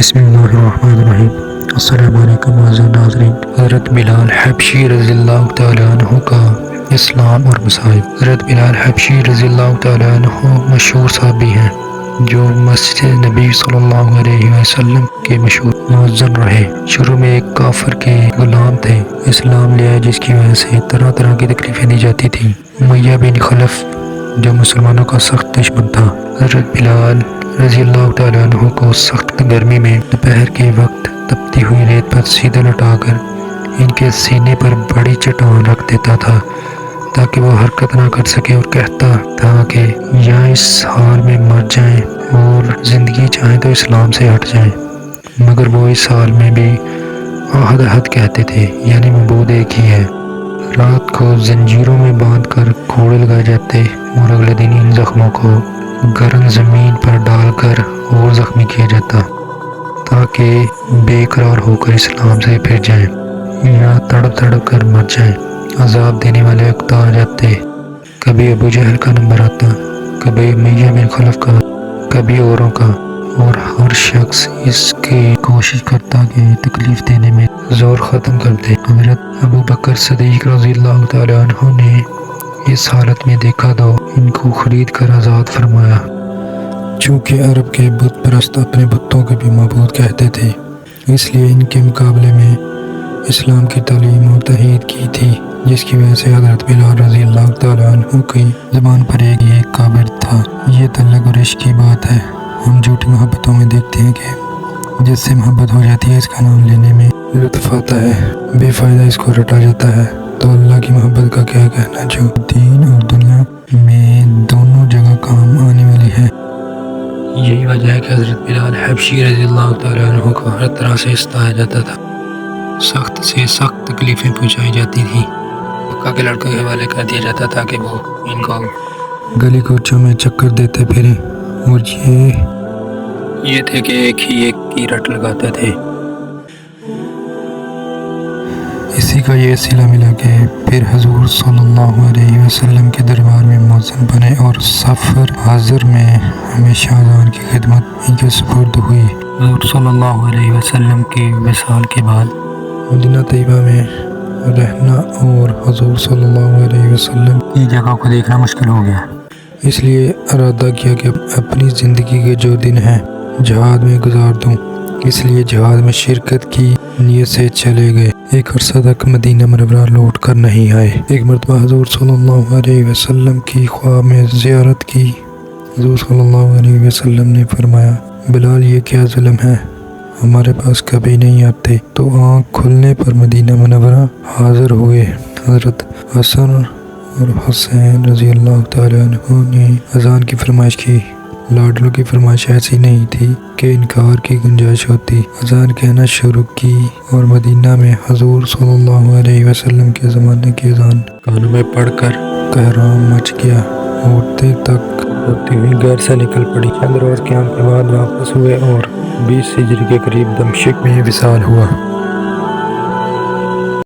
بسم اللہ الرحمن الرحیم۔ السلام علیکم معزز ناظرین۔ حضرت بلال حبشی رضی اللہ تعالیٰ عنہ کا اسلام اور مصائب۔ حضرت بلال حبشی رضی اللہ تعالیٰ عنہ مشہور صحابی ہیں جو مسجد نبی صلی اللہ علیہ وسلم کے مشہور مؤذن رہے۔ شروع میں ایک کافر کے غلام تھے، اسلام لے آئے جس کی وجہ سے طرح طرح کی تکلیفیں دی جاتی تھیں۔ امیہ بن خلف جو مسلمانوں کا سخت دشمن تھا، حضرت بلال رضی اللہ تعالیٰ عنہ کو سخت گرمی میں دوپہر کے وقت تپتی ہوئی ریت پر سیدھا لٹا کر ان کے سینے پر بڑی چٹان رکھ دیتا تھا تاکہ وہ حرکت نہ کر سکے، اور کہتا تھا کہ یا اس حال میں مر جائیں اور زندگی چاہیں تو اسلام سے ہٹ جائیں۔ مگر وہ اس حال میں بھی احد احد کہتے تھے، یعنی معبود ایک ہی ہے۔ رات کو زنجیروں میں باندھ کر کوڑے لگائے جاتے اور اگلے دن ان زخموں کو گرم زمین پر ڈال کر اور زخمی کیا جاتا تاکہ بے قرار ہو کر اسلام سے پھر جائیں یا تڑپ تڑپ کر مر جائیں۔ عذاب دینے والے وقت آ جاتے، کبھی ابو جہل کا نمبر آتا، کبھی امیہ بن خلف کا، کبھی اوروں کا، اور ہر شخص اس کی کوشش کرتا کہ تکلیف دینے میں زور ختم کر دے۔ حضرت ابو بکر صدیق رضی اللہ تعالیٰ عنہ نے اس حالت میں دیکھا تو ان کو خرید کر آزاد فرمایا۔ چونکہ عرب کے بت پرست اپنے بتوں کے بھی معبود کہتے تھے، اس لیے ان کے مقابلے میں اسلام کی تعلیم اور تائید کی تھی، جس کی وجہ سے حضرت بلال رضی اللہ تعالیٰ عنہ کی زبان پر ایک کابر تھا۔ یہ تعلق اور عشق کی بات ہے۔ ہم جھوٹی محبتوں میں دیکھتے ہیں کہ جس سے محبت ہو جاتی ہے اس کا نام لینے میں لطف آتا ہے، بے فائدہ اس کو رٹا جاتا ہے، تو اللہ کی محبت کا کیا کہنا جو دین اور دنیا میں دونوں جگہ کام آنے والی ہے۔ یہی وجہ ہے کہ حضرت بلال حبشی رضی اللہ تعالیٰ عنہ کو ہر طرح سے ستایا جاتا تھا، سخت سے سخت تکلیفیں پہنچائی جاتی تھیں۔ مکہ کے لڑکوں کے حوالے کر دیا جاتا تھا کہ وہ ان کو گلی کوچوں میں چکر دیتے پھریں، اور یہ تھے کہ ایک کی رٹ لگاتے تھے۔ اسی کا یہ صلہ ملا کہ پھر حضور صلی اللہ علیہ وسلم کے دربار میں مؤذن بنے اور سفر حاضر میں ہمیشہ اذان کی خدمت ان کے سپرد ہوئی۔ حضور صلی اللہ علیہ وسلم کی وصال کے بعد مدینہ طیبہ میں رہنا اور حضور صلی اللہ علیہ وسلم کی جگہ کو دیکھنا مشکل ہو گیا، اس لیے ارادہ کیا کہ اپنی زندگی کے جو دن ہیں جہاد میں گزار دوں۔ اس لیے جہاد میں شرکت کی نیت سے چلے گئے۔ ایک عرصہ تک مدینہ منورہ لوٹ کر نہیں آئے۔ ایک مرتبہ حضور صلی اللہ علیہ وسلم کی خواب میں زیارت کی۔ حضور صلی اللہ علیہ وسلم نے فرمایا، بلال یہ کیا ظلم ہے، ہمارے پاس کبھی نہیں آتے۔ تو آنکھ کھلنے پر مدینہ منورہ حاضر ہوئے۔ حضرت حسن اور حسین رضی اللہ تعالیٰ عنہ نے اذان کی فرمائش کی۔ لاڈلوں کی فرمائش ایسی نہیں تھی کہ انکار کی گنجائش ہوتی۔ اذان کہنا شروع کی اور مدینہ میں حضور صلی اللہ علیہ وسلم کے زمانے کی اذان کانوں میں پڑھ کر کہرام مچ گیا۔ عورتیں تک ہوتی ہوئی گھر سے نکل پڑی۔ چند روز قیام کے بعد واپس ہوئے اور 20 ہجری کے قریب دمشق میں وصال ہوا۔